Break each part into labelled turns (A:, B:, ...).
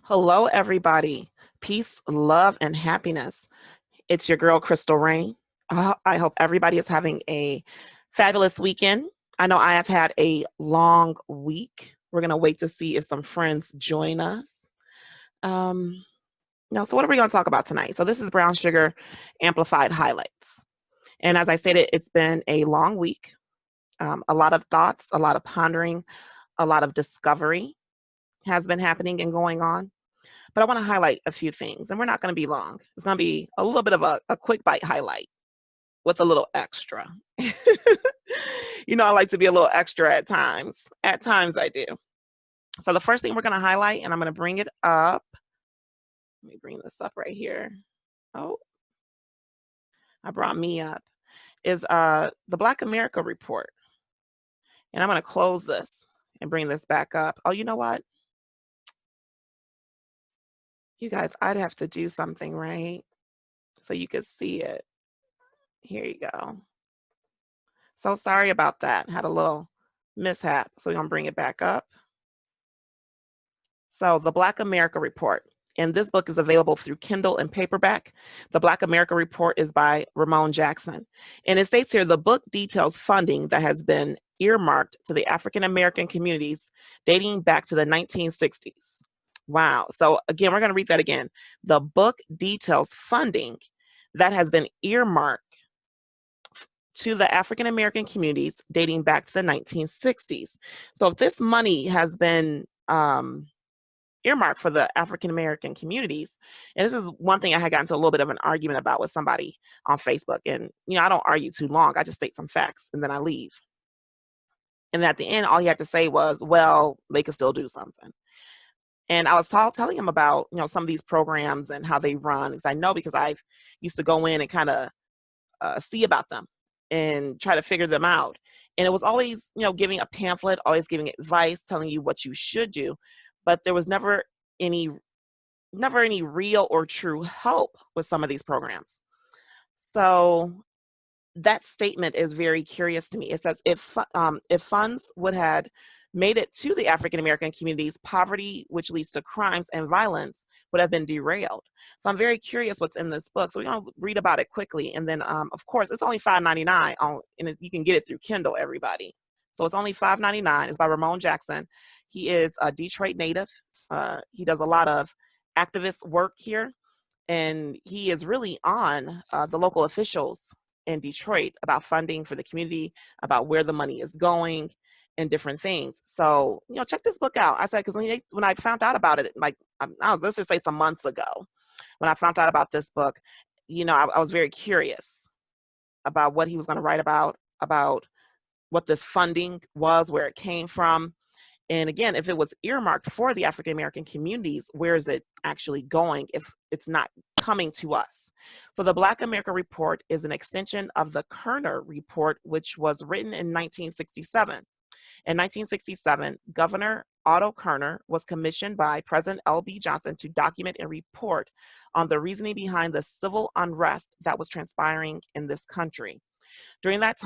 A: Hello, everybody. Peace, love, and happiness. It's your girl, Crystal Rain. I hope everybody is having a fabulous weekend. I know I have had a long week. We're going to wait to see if some friends join us. Um, so what are we going to talk about tonight? So, this is Brown Sugar Amplified Highlights. And as I stated, it's been a long week, a lot of thoughts, a lot of pondering, a lot of discovery has been happening and going on. But I want to highlight a few things, and we're not going to be long. It's going to be a little bit of a quick bite highlight with a little extra. I like to be a little extra at times. At times I do. So the first thing we're going to highlight, and I'm going to bring it up. Let me bring this up right here. Oh, I brought me up. Is the Black America Report. And I'm going to close this and bring this back up. Oh, you know what? You guys, I'd have to do something, right? So you could see it. Here you go. So sorry about that. Had a little mishap. So we're going to bring it back up. So the Black America Report. And this book is available through Kindle and paperback. The Black America Report is by Ramon Jackson. And it states here, the book details funding that has been earmarked to the African American communities dating back to the 1960s. Wow. So again, we're going to read that again. The book details funding that has been earmarked to the African American communities dating back to the 1960s. So if this money has been earmarked for the African American communities, and this is one thing I had gotten into a little bit of an argument about with somebody on Facebook, and I don't argue too long. I just state some facts and then I leave. And at the end, all he had to say was, "Well, they could still do something." And I was telling him about some of these programs and how they run, because I know, because I've used to go in and kind of see about them and try to figure them out. And it was always, giving a pamphlet, always giving advice, telling you what you should do. But there was any, never any real or true help with some of these programs. So that statement is very curious to me. It says if funds would had made it to the African American communities, poverty, which leads to crimes and violence, would have been derailed. So I'm very curious what's in this book. So we're going to read about it quickly. And then, of course, it's only $5.99, and you can get it through Kindle, everybody. So it's only $5.99. It's by Ramon Jackson. He is a Detroit native. He does a lot of activist work here, and he is really on the local officials in Detroit about funding for the community, about where the money is going, and different things. So, check this book out. I said, because when I found out about it, like, let's just say some months ago, when I found out about this book, I was very curious about what he was going to write about what this funding was, where it came from. And again, if it was earmarked for the African American communities, where is it actually going if it's not coming to us? So the Black America Report is an extension of the Kerner Report, which was written in 1967. In 1967, Governor Otto Kerner was commissioned by President L.B. Johnson to document and report on the reasoning behind the civil unrest that was transpiring in this country. During this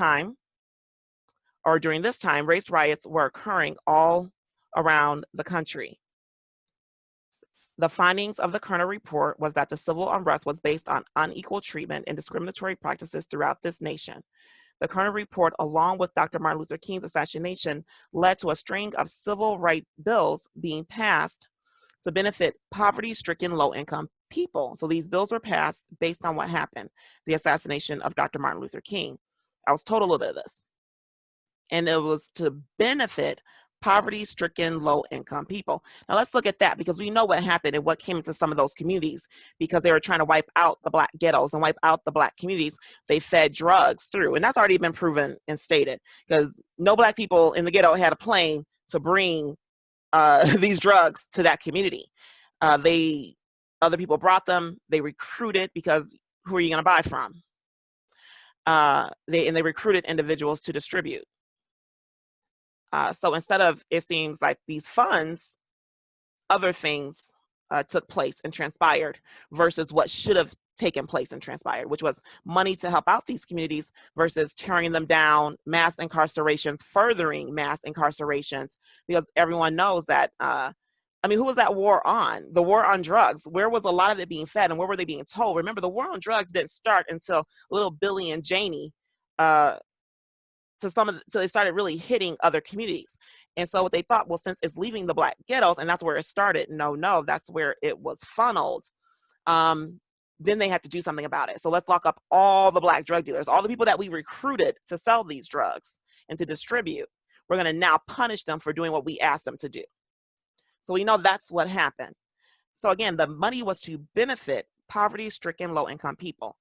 A: time, race riots were occurring all around the country. The findings of the Kerner Report was that the civil unrest was based on unequal treatment and discriminatory practices throughout this nation. The Kerner Report, along with Dr. Martin Luther King's assassination, led to a string of civil rights bills being passed to benefit poverty-stricken low-income people. So these bills were passed based on what happened, the assassination of Dr. Martin Luther King. I was told a little bit of this. And it was to benefit poverty-stricken low-income people. Now let's look at that, because we know what happened and what came into some of those communities, because they were trying to wipe out the Black ghettos and wipe out the Black communities. They fed drugs through, and that's already been proven and stated, because no Black people in the ghetto had a plane to bring these drugs to that community. Other people brought them. They recruited, because who are you going to buy from? They recruited individuals to distribute. So instead of, it seems like these funds, other things took place and transpired versus what should have taken place and transpired, which was money to help out these communities versus tearing them down, mass incarcerations, furthering mass incarcerations, because everyone knows that I mean, who was that war on? The war on drugs. Where was a lot of it being fed, and where were they being told? Remember, the war on drugs didn't start until little Billy and Janie, uh, till they started really hitting other communities. And so what they thought, well, since it's leaving the Black ghettos, and that's where it started. No, that's where it was funneled. Then they had to do something about it. So let's lock up all the Black drug dealers, all the people that we recruited to sell these drugs and to distribute. We're going to now punish them for doing what we asked them to do. So we know that's what happened. So again, the money was to benefit poverty-stricken low-income people.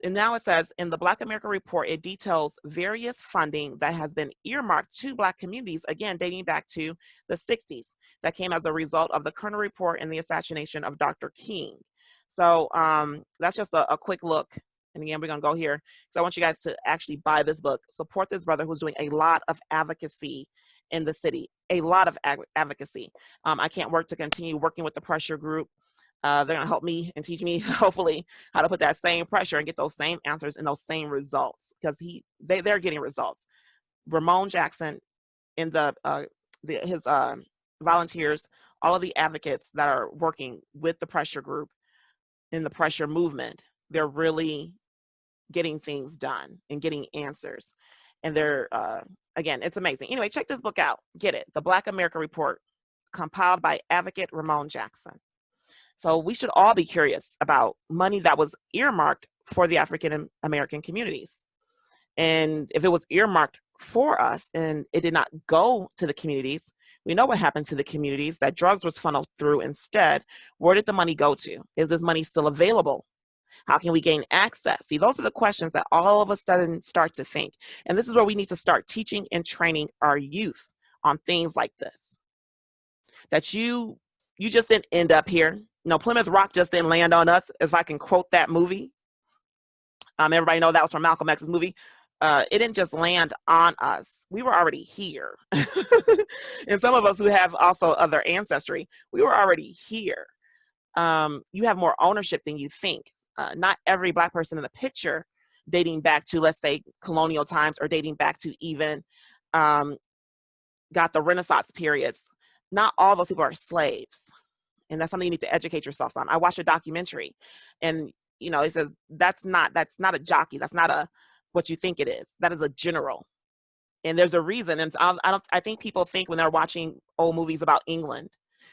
A: And now it says in the Black America Report, it details various funding that has been earmarked to Black communities, again, dating back to the 60s, that came as a result of the Kerner Report and the assassination of Dr. King. So that's just a quick look. And again, we're going to go here. So I want you guys to actually buy this book, support this brother who's doing a lot of advocacy in the city, a lot of advocacy. I can't wait to continue working with the pressure group. They're going to help me and teach me, hopefully, how to put that same pressure and get those same answers and those same results, because they're getting results. Ramon Jackson and his volunteers, all of the advocates that are working with the pressure group in the pressure movement, they're really getting things done and getting answers. And they're, again, it's amazing. Anyway, check this book out. Get it. The Black America Report, compiled by advocate Ramon Jackson. So we should all be curious about money that was earmarked for the African American communities. And if it was earmarked for us and it did not go to the communities, we know what happened to the communities, that drugs was funneled through instead. Where did the money go to? Is this money still available? How can we gain access? See, those are the questions that all of a sudden start to think. And this is where we need to start teaching and training our youth on things like this. That you just didn't end up here. No, Plymouth Rock just didn't land on us, if I can quote that movie. Everybody know that was from Malcolm X's movie. It didn't just land on us. We were already here. And some of us who have also other ancestry, we were already here. You have more ownership than you think. Not every Black person in the picture, dating back to, let's say, colonial times, or dating back to even got the Renaissance periods. Not all those people are slaves. And that's something you need to educate yourself on. I watched a documentary, and it says that's not a jockey. That's not what you think it is. That is a general. And there's a reason. And I think people think when they're watching old movies about England,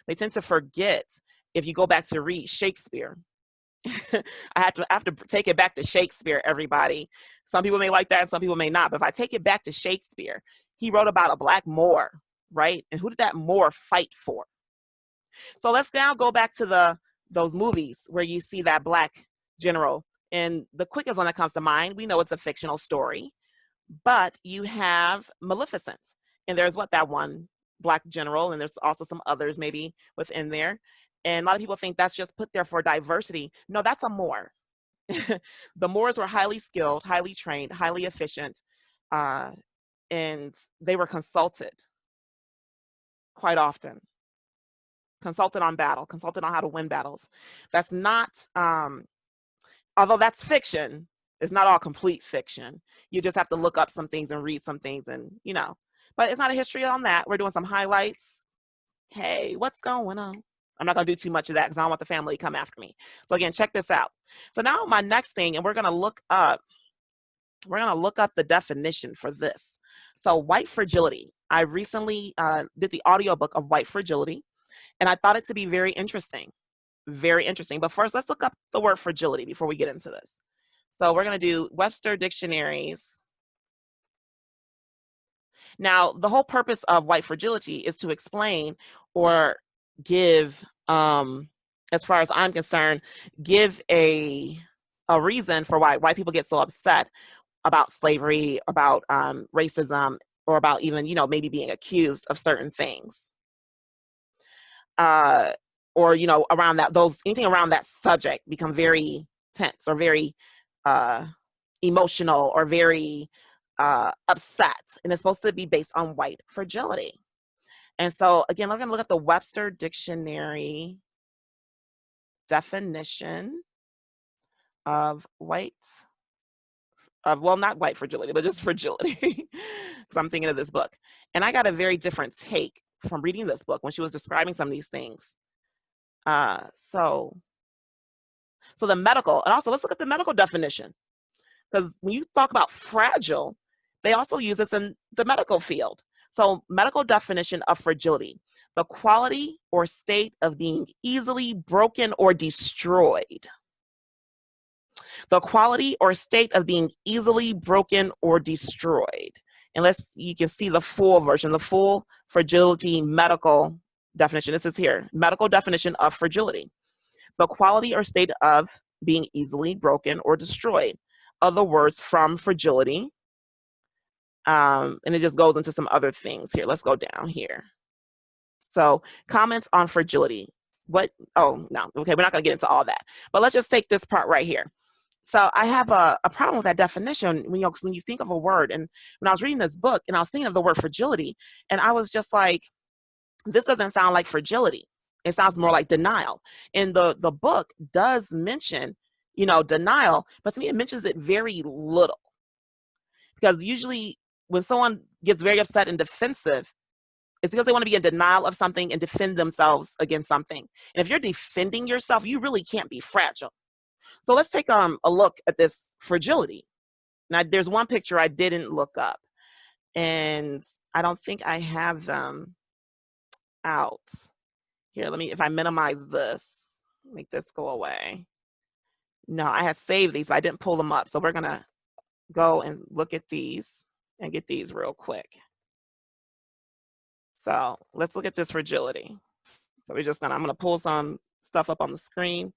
A: they tend to forget. If you go back to read Shakespeare, I have to take it back to Shakespeare, everybody. Some people may like that, and some people may not. But if I take it back to Shakespeare, he wrote about a Black Moor, right? And who did that Moor fight for? So let's now go back to those movies where you see that Black general. And the quickest one that comes to mind, we know it's a fictional story, but you have Maleficent. And there's that one Black general, and there's also some others maybe within there. And a lot of people think that's just put there for diversity. No, that's a Moor. The Moors were highly skilled, highly trained, highly efficient, and they were consulted quite often. Consulted on how to win battles. That's not, although that's fiction, it's not all complete fiction. You just have to look up some things and read some things, and but it's not a history on that. We're doing some highlights. Hey, what's going on? I'm not going to do too much of that because I don't want the family to come after me. So again, check this out. So now my next thing, and we're going to look up the definition for this. So white fragility. I recently did the audiobook of white fragility, and I thought it to be very interesting. Very interesting. But first, let's look up the word fragility before we get into this. So we're going to do Webster dictionaries. Now, the whole purpose of white fragility is to explain or give, as far as I'm concerned, give a reason for why white people get so upset about slavery, about racism, or about even, maybe being accused of certain things. Or, around anything around that subject become very tense or very emotional or very upset. And it's supposed to be based on white fragility. And so, again, we're going to look at the Webster Dictionary definition of not white fragility, but just fragility, because I'm thinking of this book. And I got a very different take from reading this book when she was describing some of these things. So the medical, and also let's look at the medical definition, because when you talk about fragile, they also use this in the medical field. So medical definition of fragility: the quality or state of being easily broken or destroyed. The quality or state of being easily broken or destroyed. And you can see the full version, the full fragility medical definition. This is here, medical definition of fragility: the quality or state of being easily broken or destroyed. Other words from fragility. And it just goes into some other things here. Let's go down here. So comments on fragility. Oh, no. Okay, we're not going to get into all that. But let's just take this part right here. So I have a problem with that definition when you think of a word. And when I was reading this book and I was thinking of the word fragility, and I was just like, this doesn't sound like fragility. It sounds more like denial. And the book does mention, denial, but to me, it mentions it very little. Because usually when someone gets very upset and defensive, it's because they want to be in denial of something and defend themselves against something. And if you're defending yourself, you really can't be fragile. So let's take a look at this fragility. Now, there's one picture I didn't look up, and I don't think I have them out. Here, if I minimize this, make this go away. No, I had saved these, but I didn't pull them up. So we're going to go and look at these and get these real quick. So let's look at this fragility. So I'm going to pull some stuff up on the screen.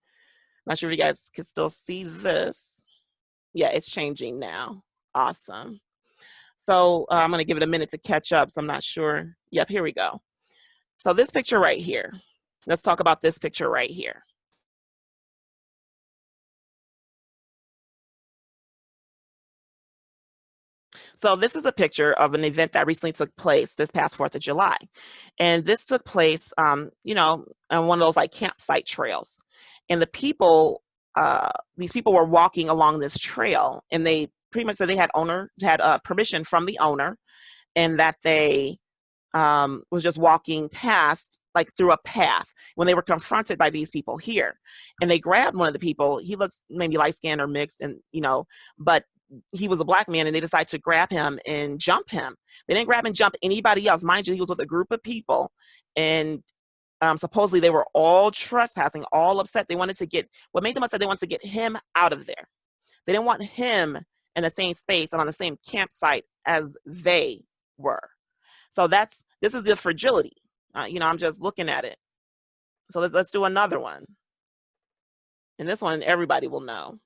A: Not sure if you guys can still see this. Yeah, it's changing now. Awesome. So I'm going to give it a minute to catch up. So I'm not sure. Yep, here we go. So this picture right here. Let's talk about this picture right here. So this is a picture of an event that recently took place this past 4th of July. And this took place, on one of those like campsite trails. And the people, these people were walking along this trail, and they pretty much said they had permission from the owner, and that they was just walking past, like through a path, when they were confronted by these people here. And they grabbed one of the people. He looks maybe light-skinned or mixed, and but he was a black man, and they decided to grab him and jump him. They didn't grab and jump anybody else. Mind you, he was with a group of people, and supposedly they were all trespassing, all upset. What made them upset, they wanted to get him out of there. They didn't want him in the same space and on the same campsite as they were. So this is the fragility. I'm just looking at it. So let's do another one. And this one everybody will know.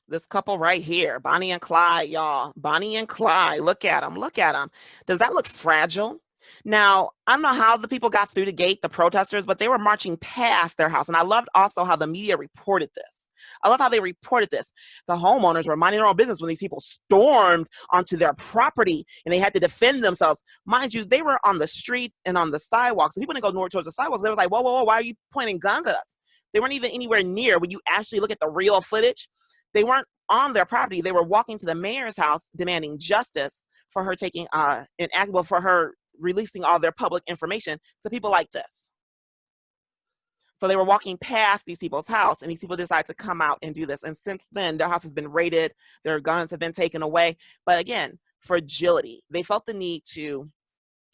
A: This couple right here, Bonnie and Clyde, y'all. Bonnie and Clyde, look at them, look at them. Does that look fragile? Now, I don't know how the people got through the gate, the protesters, but they were marching past their house. And I loved also how the media reported this. I love how they reported this. The homeowners were minding their own business when these people stormed onto their property and they had to defend themselves. Mind you, they were on the street and on the sidewalks. And people didn't go north towards the sidewalks. They was like, whoa, whoa, whoa, why are you pointing guns at us? They weren't even anywhere near. When you actually look at the real footage, they weren't on their property. They were walking to the mayor's house demanding justice for her taking for her releasing all their public information to people like this. So they were walking past these people's house, and these people decided to come out and do this. And since then, their house has been raided, their guns have been taken away. But again, fragility. They felt the need to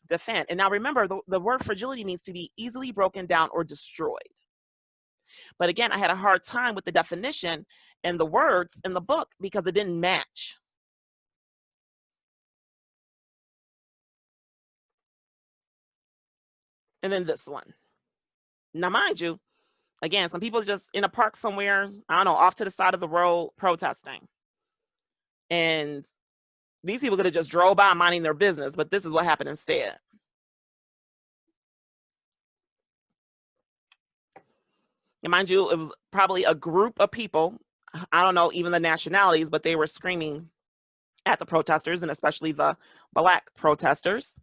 A: defend. And now remember, the word fragility means to be easily broken down or destroyed. But again, I had a hard time with the definition and the words in the book because it didn't match. And then this one. Now, mind you, again, some people just in a park somewhere, I don't know, off to the side of the road protesting. And these people could have just drove by minding their business, but this is what happened instead. And mind you, it was probably a group of people, I don't know even the nationalities, but they were screaming at the protesters, and especially the Black protesters.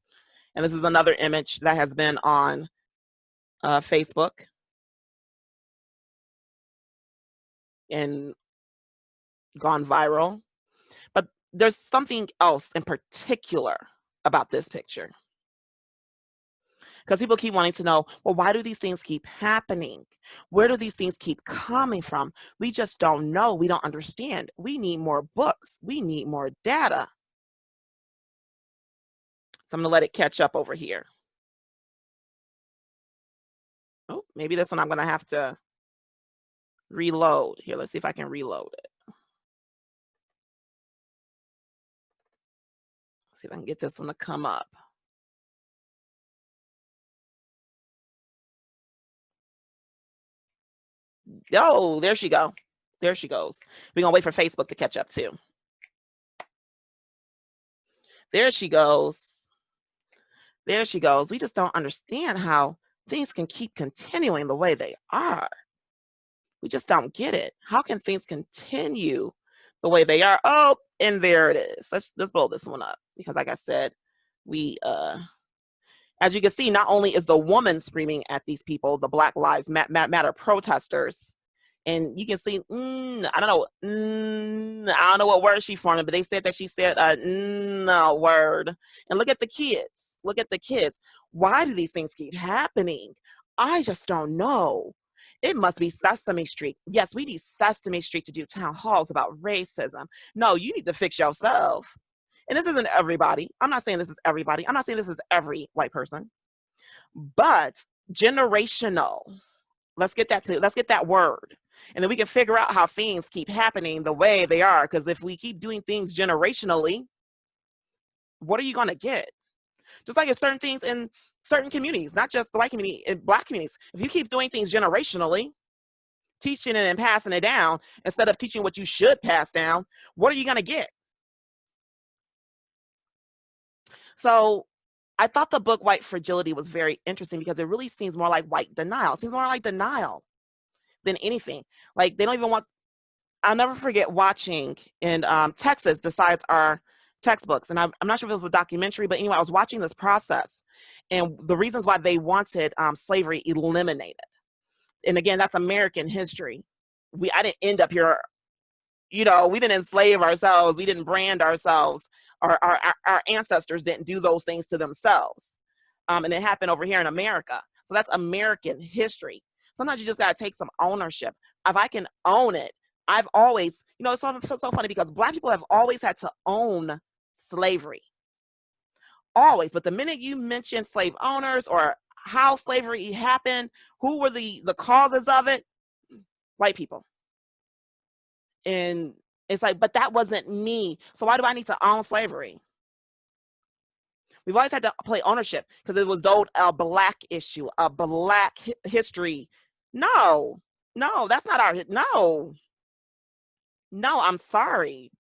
A: And this is another image that has been on Facebook and gone viral. But there's something else in particular about this picture, because people keep wanting to know, well, why do these things keep happening? Where do these things keep coming from? We just don't know. We don't understand. We need more books. We need more data. So I'm going to let it catch up over here. Oh, maybe this one I'm going to have to reload. Here, let's see if I can reload it. See if I can get this one to come up. Oh, there she go. There she goes. We're going to wait for Facebook to catch up too. There she goes. There she goes. We just don't understand how things can keep continuing the way they are. We just don't get it. How can things continue the way they are? Oh, and there it is. Let's blow this one up, because like I said, we as you can see, not only is the woman screaming at these people, the Black Lives Matter protesters, and you can see, I don't know what word she formed, but they said that she said a word. And look at the kids. Look at the kids. Why do these things keep happening? I just don't know. It must be Sesame Street. Yes, we need Sesame Street to do town halls about racism. No, you need to fix yourself. And this isn't everybody. I'm not saying this is everybody. I'm not saying this is every white person, but generational. Let's get that word. And then we can figure out how things keep happening the way they are. Because if we keep doing things generationally, what are you going to get? Just like if certain things in certain communities, not just the white community, in Black communities, if you keep doing things generationally, teaching it and passing it down, instead of teaching what you should pass down, what are you going to get? So I thought the book White Fragility was very interesting, because it really seems more like white denial. It seems more like denial than anything. Like they don't even want. I'll never forget watching in Texas decides our textbooks, and I'm not sure if it was a documentary, but anyway, I was watching this process and the reasons why they wanted slavery eliminated. And again, that's American history. I didn't end up here. We didn't enslave ourselves. We didn't brand ourselves. Our ancestors didn't do those things to themselves. And it happened over here in America. So that's American history. Sometimes you just got to take some ownership. If I can own it, I've always, it's so funny, because Black people have always had to own slavery. Always. But the minute you mention slave owners or how slavery happened, who were the causes of it? White people. And it's like, but that wasn't me. So why do I need to own slavery? We've always had to play ownership because it was told a Black issue, a Black history. No, that's not our, no, I'm sorry.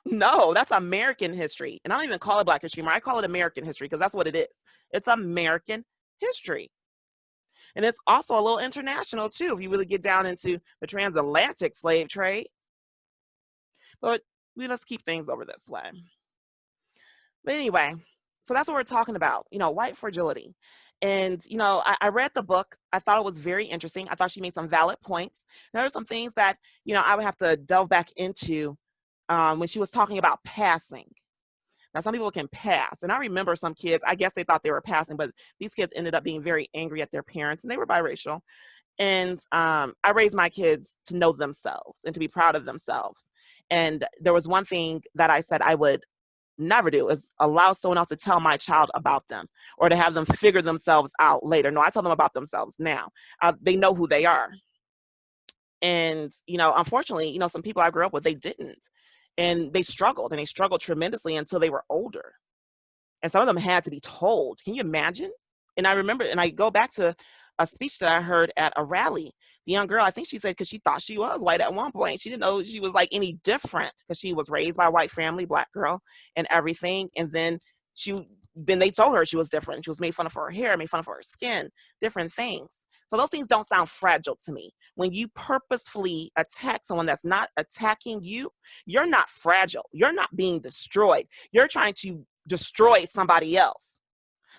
A: No, that's American history. And I don't even call it Black history. I call it American history, because that's what it is. It's American history. And it's also a little international too, if you really get down into the transatlantic slave trade. But let's keep things over this way. But anyway, so that's what we're talking about, white fragility. And, I read the book. I thought it was very interesting. I thought she made some valid points. There are some things that, I would have to delve back into when she was talking about passing. Now, some people can pass. And I remember some kids, I guess they thought they were passing, but these kids ended up being very angry at their parents, and they were biracial. And I raised my kids to know themselves and to be proud of themselves. And there was one thing that I said I would never do, is allow someone else to tell my child about them or to have them figure themselves out later. No, I tell them about themselves now. They know who they are. And, unfortunately, some people I grew up with, they didn't. And they struggled tremendously until they were older. And some of them had to be told. Can you imagine? And I remember, and I go back to a speech that I heard at a rally. The young girl, I think she said, because she thought she was white at one point. She didn't know she was like any different, because she was raised by a white family, Black girl, and everything. And then they told her she was different. She was made fun of for her hair, made fun of for her skin, different things. So those things don't sound fragile to me. When you purposefully attack someone that's not attacking you, you're not fragile. You're not being destroyed. You're trying to destroy somebody else.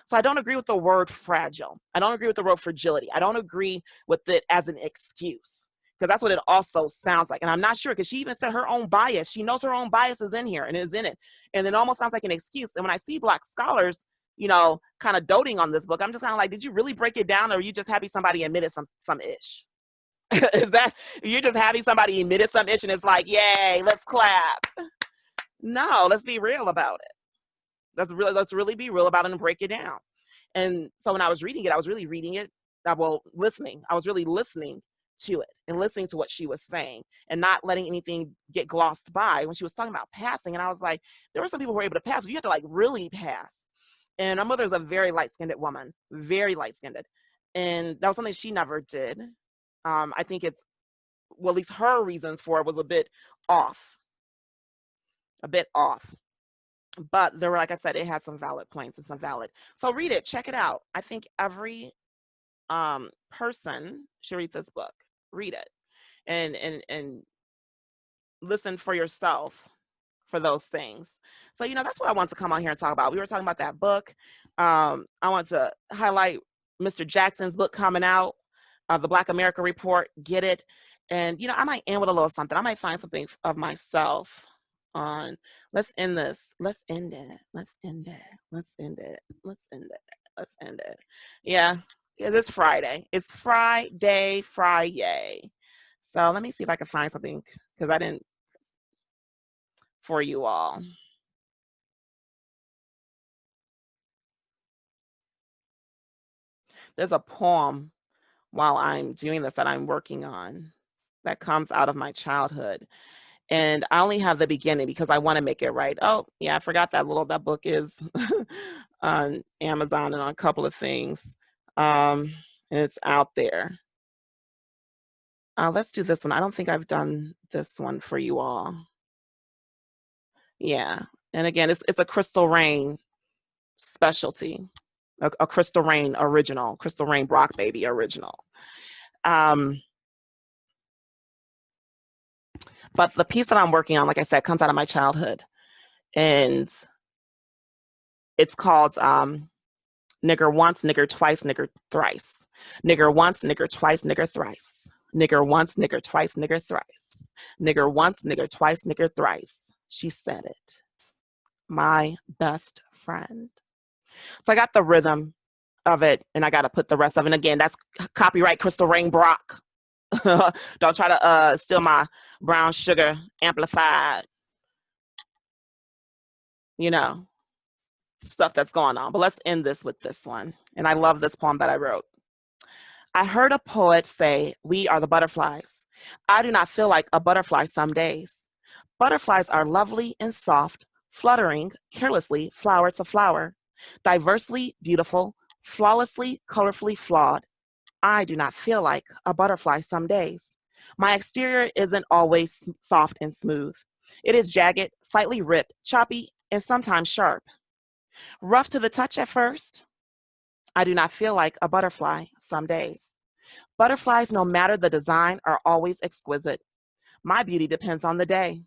A: So I don't agree with the word fragile. I don't agree with the word fragility. I don't agree with it as an excuse, because that's what it also sounds like. And I'm not sure, because she even said her own bias. She knows her own bias is in here and is in it. And it almost sounds like an excuse. And when I see Black scholars, kind of doting on this book, I'm just kind of like, did you really break it down, or are you just happy somebody admitted some ish? Is that you're just happy somebody admitted some ish and it's like, yay, let's clap? No, let's be real about it. Let's really be real about it and break it down. And so when I was reading it, I was really reading it, listening. I was really listening to it and listening to what she was saying and not letting anything get glossed by when she was talking about passing. And I was like, there were some people who were able to pass, but you have to like really pass. And my mother's a very light-skinned woman, very light-skinned. And that was something she never did. I think at least her reasons for it was a bit off. But there were, like I said, it had some valid points and some valid. So read it, check it out. I think every person should read this book. Read it and listen for yourself for those things. So, that's what I want to come on here and talk about. We were talking about that book. I want to highlight Mr. Jackson's book coming out, The Black America Report. Get it. And, I might end with a little something. I might find something of myself on. Let's end this. Let's end it. Yeah, it's Friday. It's Friday. So let me see if I can find something, because I didn't, for you all. There's a poem while I'm doing this that I'm working on that comes out of my childhood. And I only have the beginning because I want to make it right. Oh, yeah, I forgot that book is on Amazon and on a couple of things. And it's out there. Let's do this one. I don't think I've done this one for you all. Yeah. And again, it's a Crystal Rain specialty, a Crystal Rain original, Crystal Rain Brock Baby original. But the piece that I'm working on, like I said, comes out of my childhood. And it's called Nigger Once, Nigger Twice, Nigger Thrice. Nigger once, nigger twice, nigger thrice. Nigger once, nigger twice, nigger thrice. Nigger once, nigger twice, nigger thrice. She said it. My best friend. So I got the rhythm of it, and I got to put the rest of it. And again, that's copyright Crystal Rain Brock. Don't try to steal my brown sugar amplified, stuff that's going on. But let's end this with this one. And I love this poem that I wrote. I heard a poet say, "We are the butterflies. I do not feel like a butterfly some days. Butterflies are lovely and soft, fluttering carelessly flower to flower, diversely beautiful, flawlessly, colorfully flawed. I do not feel like a butterfly some days. My exterior isn't always soft and smooth. It is jagged, slightly ripped, choppy, and sometimes sharp. Rough to the touch at first. I do not feel like a butterfly some days. Butterflies, no matter the design, are always exquisite. My beauty depends on the day.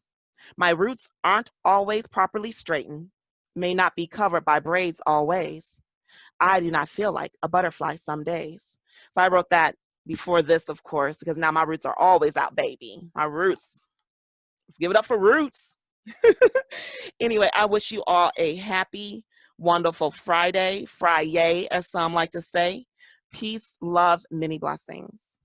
A: My roots aren't always properly straightened, may not be covered by braids always. I do not feel like a butterfly some days." So I wrote that before this, of course, because now my roots are always out, baby. My roots. Let's give it up for roots. Anyway, I wish you all a happy, wonderful Friday, as some like to say. Peace, love, many blessings.